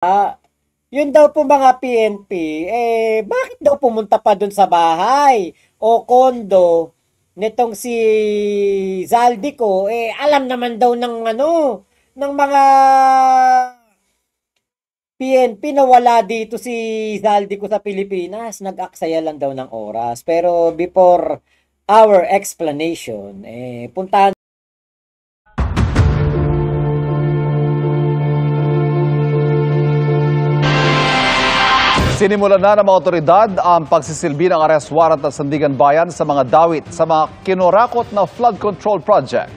Yun daw po mga PNP, bakit daw pumunta pa dun sa bahay o kondo nitong si Zaldico, alam naman daw ng ng mga PNP na wala dito si Zaldico sa Pilipinas. Nag-aksaya lang daw ng oras. Pero before our explanation, puntahan. Sinimulan na ng mga otoridad ang pagsisilbi ng arrest warrant ng Sandigan Bayan sa mga dawit sa mga kinurakot na flood control project.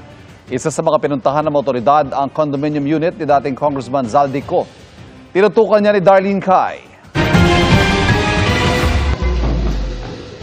Isa sa mga pinuntahan ng mga otoridad ang condominium unit ni dating Congressman Zaldico. Tinutukan niya ni Darlene Cai.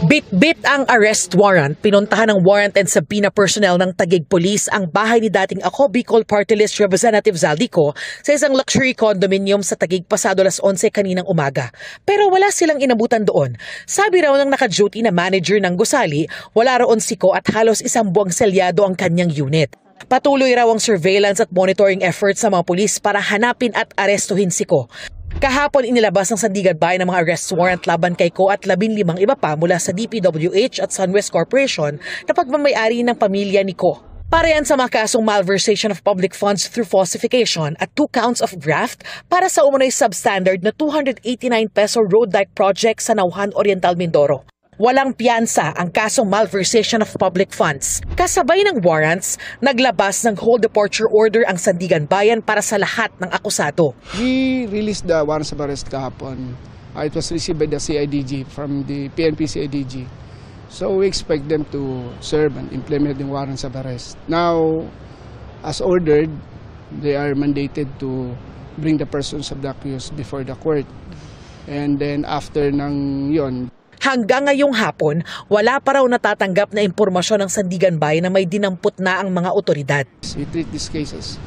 Bit-bit ang arrest warrant, pinuntahan ng warrant and subpoena personnel ng Taguig Police ang bahay ni dating Ako Bicol Party List Representative Zaldico sa isang luxury condominium sa Taguig pasado 11 kaninang umaga. Pero wala silang inabutan doon. Sabi raw ng naka-duty na manager ng gusali, wala roon siko at halos isang buwang selyado ang kanyang unit. Patuloy raw ang surveillance at monitoring efforts sa mga pulis para hanapin at arestuhin siko. Kahapon inilabas ng Sandigan Bayan ng mga arrest warrant laban kay Ko at 15 iba pa mula sa DPWH at Sunwest Corporation na pagmamayari ng pamilya ni Ko. Para yan sa mga kasong malversation of public funds through falsification at 2 counts of graft para sa umunoy substandard na 289 peso road dike project sa Nauhan Oriental, Mindoro. Walang piyansa ang kasong malversation of public funds. Kasabay ng warrants, naglabas ng whole departure order ang Sandigan Bayan para sa lahat ng akusado. We released the warrants of arrest kahapon. It was received by the CIDG from the PNP CIDG. So we expect them to serve and implement the warrants of arrest. Now, as ordered, they are mandated to bring the persons of the accused before the court. And then after ng yon, hanggang ngayong hapon, wala pa raw natatanggap na impormasyon ng Sandigan Bayan na may dinampot na ang mga otoridad. we treat these cases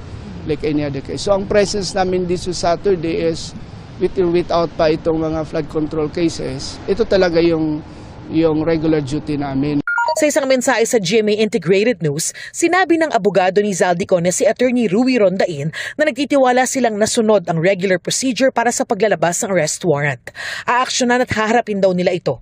like any other case. So ang presence namin this Saturday is with and without pa itong mga flood control cases. Ito talaga yung regular duty namin. Sa isang mensahe sa GMA Integrated News, sinabi ng abogado ni Zaldico na si Attorney Rui Rondain na nagtitiwala silang nasunod ang regular procedure para sa paglalabas ng arrest warrant. Aaksyonan at haharapin daw nila ito.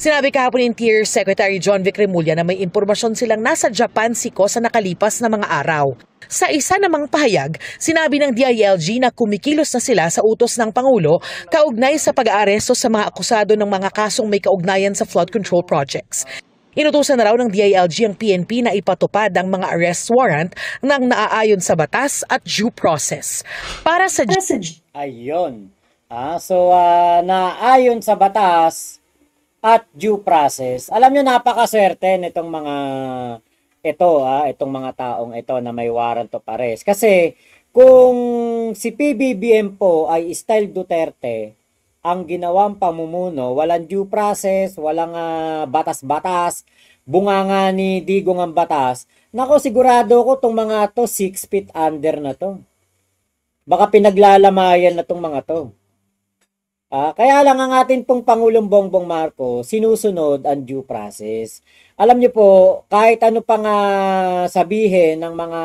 Sinabi kahapon ni Interior Secretary John Vic Remulla na may impormasyon silang nasa Japan si Ko sa nakalipas na mga araw. Sa isa namang pahayag, sinabi ng DILG na kumikilos na sila sa utos ng Pangulo kaugnay sa pag-aaresto sa mga akusado ng mga kasong may kaugnayan sa flood control projects. Inutusan na raw ng DILG ang PNP na ipatupad ang mga arrest warrant nang naaayon sa batas at due process. Para sa Ayun. Naayon sa batas at due process. Alam nyo, napakaswerte nitong mga itong mga taong ito na may warrant of arrest. Kasi kung si PBBM po ay style Duterte, ang ginawang pamumuno, walang due process, walang batas-batas, bunganga ni Digong ang batas, nako sigurado ko tong mga to 6 feet under na to. Baka pinaglalamayan na tong mga to. Kaya lang ang atin pong Pangulong Bongbong Marcos, sinusunod ang due process. Alam niyo po, kahit ano pang sabihin ng mga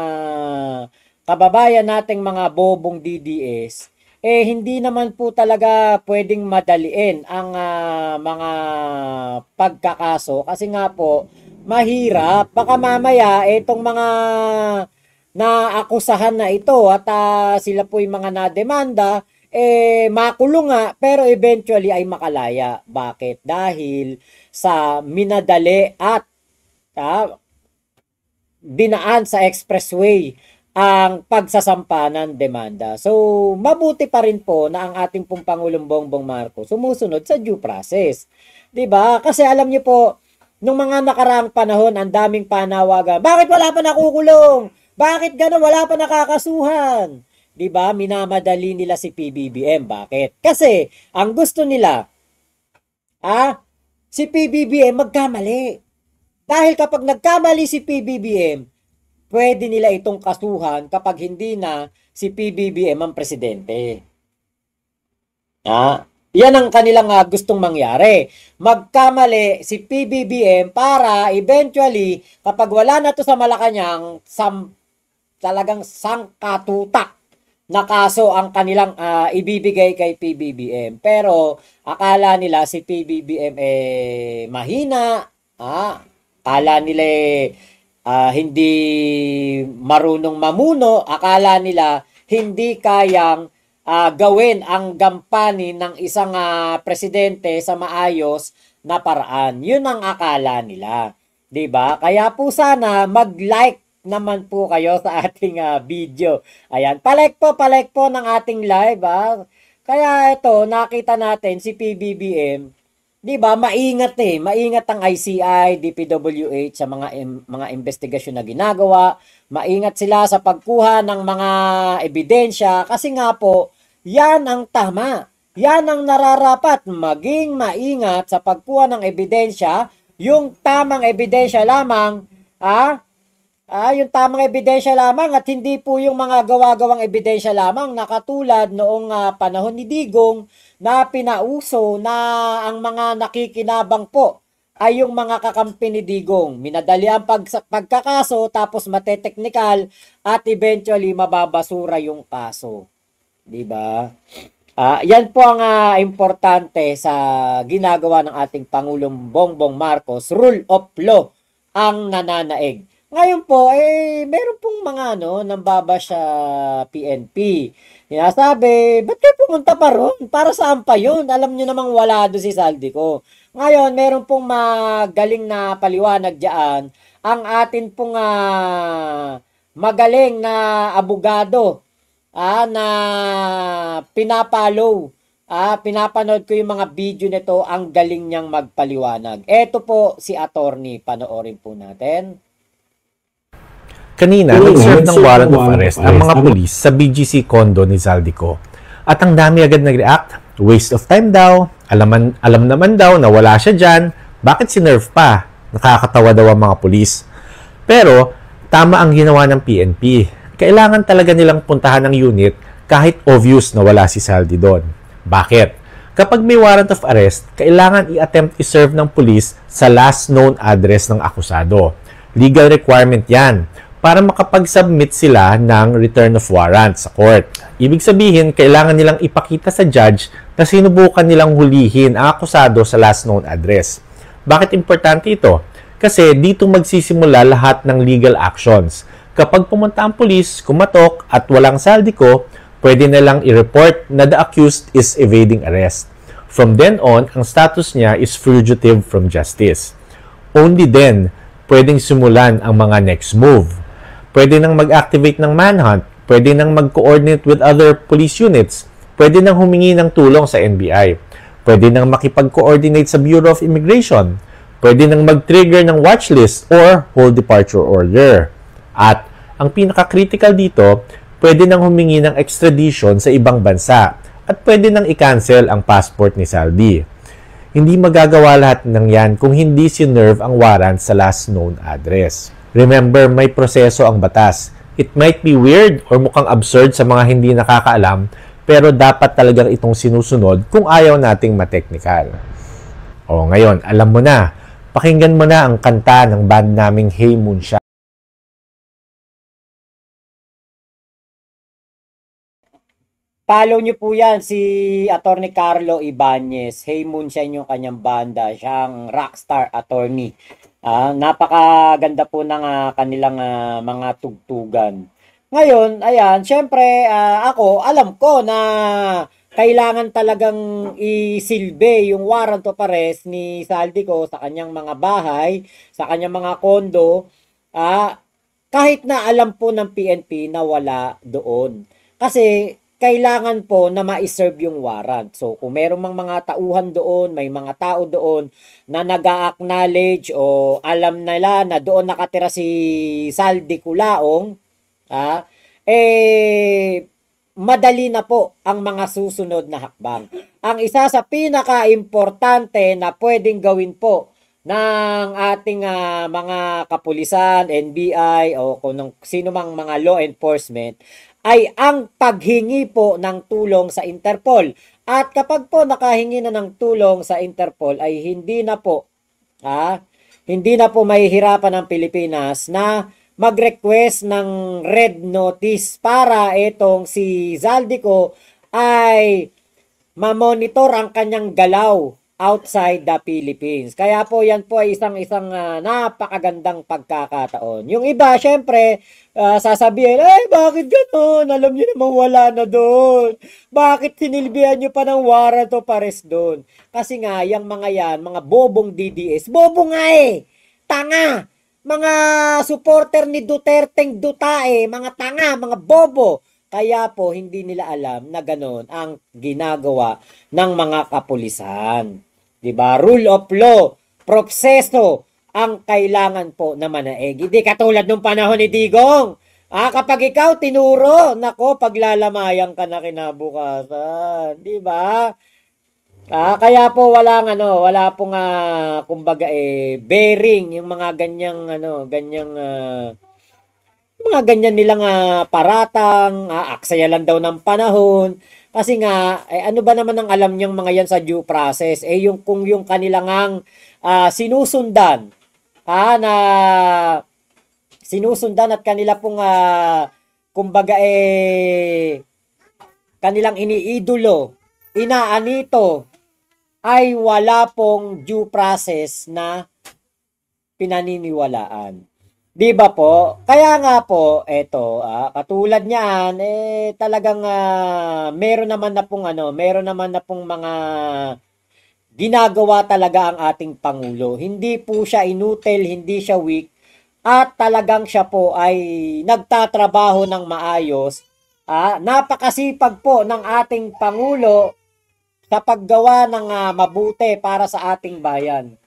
kababayan nating mga bobong DDS, hindi naman po talaga pwedeng madaliin ang mga pagkakaso kasi nga po mahirap. Baka mamaya itong mga naakusahan na ito at sila po yung mga nademanda, makulong nga pero eventually ay makalaya. Bakit? Dahil sa minadali at dinaan sa expressway ang pagsasampa ng demanda. So, mabuti pa rin po na ang ating pong Pangulong Bongbong Marcos sumusunod sa due process. 'Di ba? Kasi alam niyo po, nung mga nakaraang panahon, ang daming panawagan. Bakit wala pa nakukulong? Bakit gano'n wala pa nakakasuhan? 'Di ba? Minamadali nila si PBBM. Bakit? Kasi ang gusto nila si PBBM magkamali. Dahil kapag nagkamali si PBBM, pwede nila itong kasuhan kapag hindi na si PBBM ang presidente. Yan ang kanilang gustong mangyari. Magkamali si PBBM para eventually, kapag wala na to sa Malacanang, talagang sangkatutak na kaso ang kanilang ibibigay kay PBBM. Pero akala nila si PBBM mahina, akala nila hindi marunong mamuno, akala nila hindi kayang gawin ang gampanin ng isang presidente sa maayos na paraan. Yun ang akala nila. 'Di ba? Kaya po sana mag-like naman po kayo sa ating video. Ayan, palike po ng ating live. Kaya ito, nakita natin si PBBM, 'di ba? Maingat maingat ang ICI, DPWH sa mga investigasyon na ginagawa. Maingat sila sa pagkuha ng mga ebidensya kasi nga po, 'yan ang tama. Yan ang nararapat, maging maingat sa pagkuha ng ebidensya, yung tamang ebidensya lamang, yung tamang ebidensya lamang at hindi po yung mga gawa-gawang ebidensya lamang na katulad noong panahon ni Digong na pinauso na ang mga nakikinabang po ay yung mga kakampi ni Digong. Minadali ang pagkakaso tapos mateteknikal at eventually mababasura yung kaso. 'Di ba? Yan po ang importante sa ginagawa ng ating Pangulong Bongbong Marcos, rule of law ang nananaig. Ngayon po, meron pong mga nambabash sa PNP. Sinasabi, ba't kayo pumunta pa ron? Para saan pa yun? Alam nyo namang wala doon si Saldico. Ngayon, meron pong magaling na paliwanag dyan. Ang atin pong magaling na abogado na pinapanood ko yung mga video nito, ang galing niyang magpaliwanag. Eto po si attorney, panoorin po natin. Kanina, nag-serve ng warrant of arrest ang mga pulis sa BGC condo ni Zaldico. At ang dami agad nag-react, waste of time daw, alam naman daw na wala siya dyan, bakit sinerve pa? Nakakatawa daw ang mga pulis. Pero, tama ang ginawa ng PNP. Kailangan talaga nilang puntahan ng unit kahit obvious na wala si Saldi doon. Bakit? Kapag may warrant of arrest, kailangan i-attempt i-serve ng police sa last known address ng akusado. Legal requirement yan para makapag-submit sila ng return of warrant sa court. Ibig sabihin, kailangan nilang ipakita sa judge na sinubukan nilang hulihin ang akusado sa last known address. Bakit importante ito? Kasi dito magsisimula lahat ng legal actions. Kapag pumunta ang pulis, kumatok at walang Saldico, pwede na lang i-report na the accused is evading arrest. From then on, ang status niya is fugitive from justice. Only then, pwedeng simulan ang mga next move. Pwede nang mag-activate ng manhunt, pwede nang mag-coordinate with other police units, pwede nang humingi ng tulong sa NBI, pwede nang makipag-coordinate sa Bureau of Immigration, pwede nang mag-trigger ng watchlist or hold departure order. At ang pinaka-critical dito, pwede nang humingi ng extradition sa ibang bansa at pwede nang i-cancel ang passport ni Saldi. Hindi magagawa lahat ng yan kung hindi sinerve ang warrant sa last known address. Remember, may proseso ang batas. It might be weird or mukhang absurd sa mga hindi nakakaalam, pero dapat talagang itong sinusunod kung ayaw nating mateknikal. O ngayon, alam mo na, pakinggan mo na ang kanta ng band naming Hey Moonshine. Follow nyo po yan, si Attorney Carlo Ibanez. Hey Moonshine yung kanyang banda. Siyang rockstar attorney. Napakaganda po ng kanilang mga tugtugan. Ngayon, ayan, syempre, ako, alam ko na kailangan talagang isilbi yung warrant of arrest ni Saldico sa kanyang mga bahay, sa kanyang mga kondo, kahit na alam po ng PNP na wala doon. Kasi, kailangan po na ma-serve yung warrant. So, kung merong mga tauhan doon, may mga tao doon na nag-a-acknowledge o alam nila na doon nakatira si Saldi Culaong, madali na po ang mga susunod na hakbang. Ang isa sa pinaka-importante na pwedeng gawin po ng ating mga kapulisan, NBI o kung sino mang mga law enforcement ay ang paghingi po ng tulong sa Interpol. At kapag po nakahingi na ng tulong sa Interpol ay hindi na po mahihirapan ng Pilipinas na mag-request ng red notice para itong si Zaldico ay ma-monitor ang kanyang galaw outside the Philippines. Kaya po yan po ay isang napakagandang pagkakataon. Yung iba, syempre, sasabihin, bakit gano'n? Alam niyo naman wala na doon. Bakit sinilbihan niyo pa ng warrant of arrest doon? Kasi nga, yung mga yan, mga bobong DDS, bobo nga eh! Tanga! Mga supporter ni Duterte Dutae, mga tanga, mga bobo. Kaya po, hindi nila alam na gano'n ang ginagawa ng mga kapulisan. Diba? Rule of law, proseso ang kailangan po na manaig. Hindi katulad nung panahon ni Digong. Kapag ikaw tinuro, nako, paglalamayang ka na kinabukasan. Diba? Kaya po wala pong kumbaga bearing yung mga mga ganyan nilang paratang, aksaya lang daw ng panahon. Kasi nga, ano ba naman ang alam niyang mga yan sa due process? Kung yung kanilang sinusundan, na sinusundan at kanila pong, kumbaga kanilang iniidolo, inaanito, ay wala pong due process na pinaniniwalaan. Di ba po? Kaya nga po, katulad niyan, talagang meron naman na pong mga ginagawa talaga ang ating Pangulo. Hindi po siya inutil, hindi siya weak, at talagang siya po ay nagtatrabaho ng maayos. Napakasipag po ng ating Pangulo sa paggawa ng mabuti para sa ating bayan.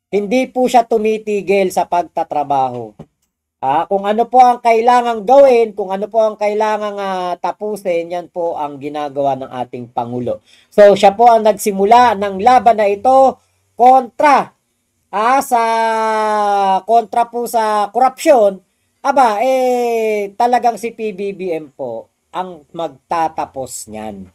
Hindi po siya tumitigil sa pagtatrabaho. Kung ano po ang kailangang gawin, kung ano po ang kailangang tapusin, yan po ang ginagawa ng ating Pangulo. So, siya po ang nagsimula ng laban na ito kontra po sa korupsyon. Talagang si PBBM po ang magtatapos niyan.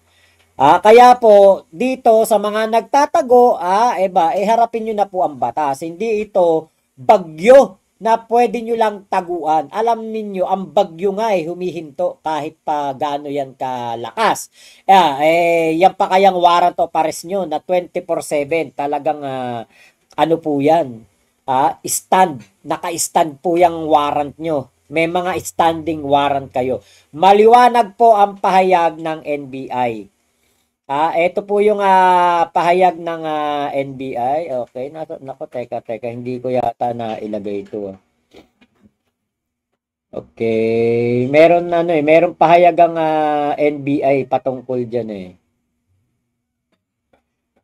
Kaya po, dito sa mga nagtatago, harapin nyo na po ang batas. Hindi ito bagyo na pwede nyo lang taguan. Alam ninyo, ang bagyo nga humihinto kahit pa gaano yan kalakas. Yan pa kayang warrant of arrest nyo na 24/7. Talagang, ano po yan? Naka-stand po yung warrant nyo. May mga standing warrant kayo. Maliwanag po ang pahayag ng NBI. Ito po yung pahayag ng NBI. Okay, nako, teka, hindi ko yata na ilagay ito. Okay, meron pahayag ang NBI patungkol diyan .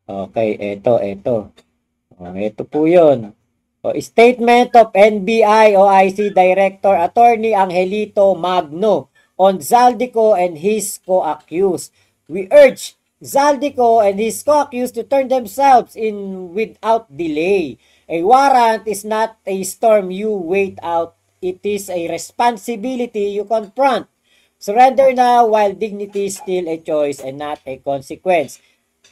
Okay, ito. Ito po 'yon. Statement of NBI OIC Director Attorney Angelito Magno on Zaldico and his co-accused. We urge Zaldico and his co-accused to turn themselves in without delay. A warrant is not a storm you wait out. It is a responsibility you confront. Surrender now while dignity is still a choice and not a consequence.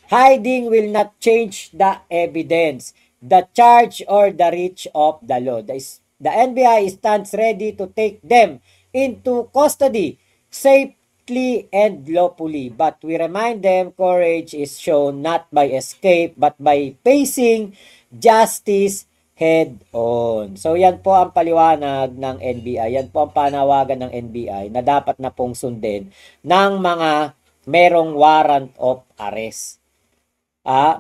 Hiding will not change the evidence, the charge, or the reach of the law. The NBI stands ready to take them into custody safely and lawfully, but we remind them courage is shown not by escape but by facing justice head on. So yan po ang paliwanag ng NBI, yan po ang panawagan ng NBI na dapat na pong sundin ng mga merong warrant of arrest.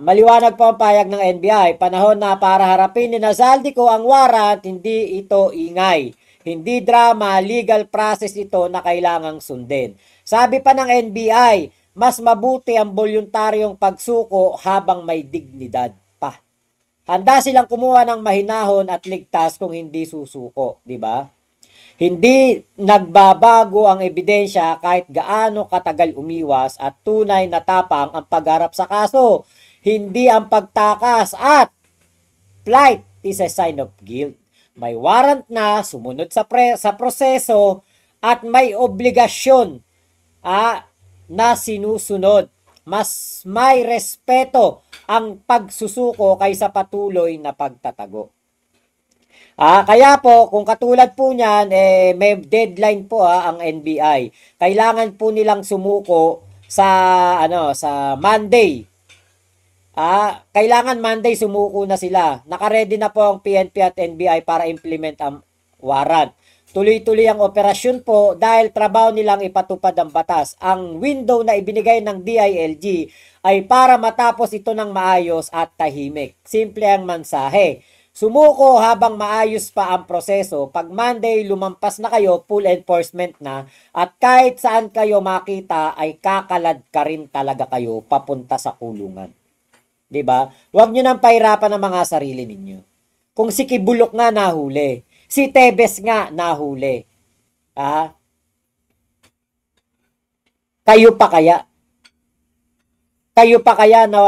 Maliwanag po ang pahayag ng NBI, panahon na para harapin ni Zaldico ang warrant, hindi ito ingay. Hindi drama, legal process ito na kailangang sundin. Sabi pa ng NBI, mas mabuti ang voluntaryong pagsuko habang may dignidad pa. Handa silang kumuha ng mahinahon at ligtas kung hindi susuko, di ba? Hindi nagbabago ang ebidensya kahit gaano katagal umiwas at tunay na tapang ang pagharap sa kaso. Hindi ang pagtakas at flight is a sign of guilt. May warrant na, sumunod sa proseso at may obligasyon na sinusunod. Mas may respeto ang pagsusuko kaysa patuloy na pagtatago. Kaya po, kung katulad po niyan, may deadline po ang NBI. Kailangan po nilang sumuko sa Monday. Kailangan Monday sumuko na sila. Naka-ready na po ang PNP at NBI para implement ang warrant. Tuloy-tuloy ang operasyon po dahil trabaho nilang ipatupad ang batas. Ang window na ibinigay ng DILG ay para matapos ito ng maayos at tahimik. Simple ang mensahe. Sumuko habang maayos pa ang proseso. Pag Monday lumampas na kayo, full enforcement na. At kahit saan kayo makita ay kakalad ka rin talaga kayo papunta sa kulungan. 'Di ba? Huwag niyo nang pahirapan ang mga sarili ninyo. Kung si Kibulok nga nahuli, si Tebes nga nahuli. Kayo pa kaya? Kayo pa kaya na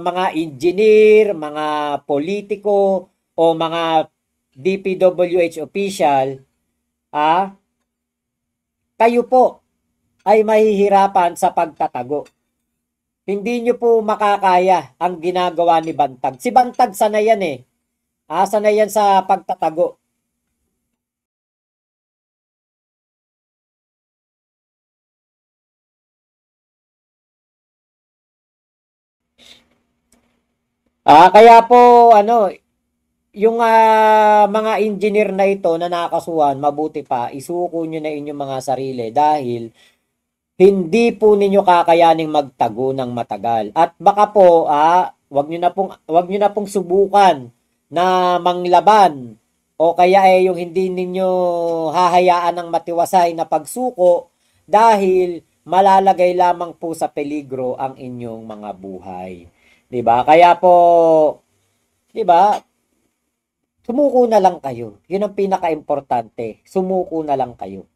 mga engineer, mga politiko o mga DPWH official, kayo po ay mahihirapan sa pagtatago. Hindi nyo po makakaya ang ginagawa ni Bantag. Si Bantag sanay yan sanay yan sa pagtatago. Kaya po yung mga engineer na ito na nakakasuhan, mabuti pa isuko nyo na inyong mga sarili dahil hindi po ninyo kakayaning magtago ng matagal. At baka po, wag niyo na pong subukan na manglaban o kaya yung hindi ninyo hahayaan ng matiwasay na pagsuko dahil malalagay lamang po sa peligro ang inyong mga buhay. 'Di ba? Kaya po, 'di ba? Sumuko na lang kayo. 'Yun ang pinaka-importante. Sumuko na lang kayo.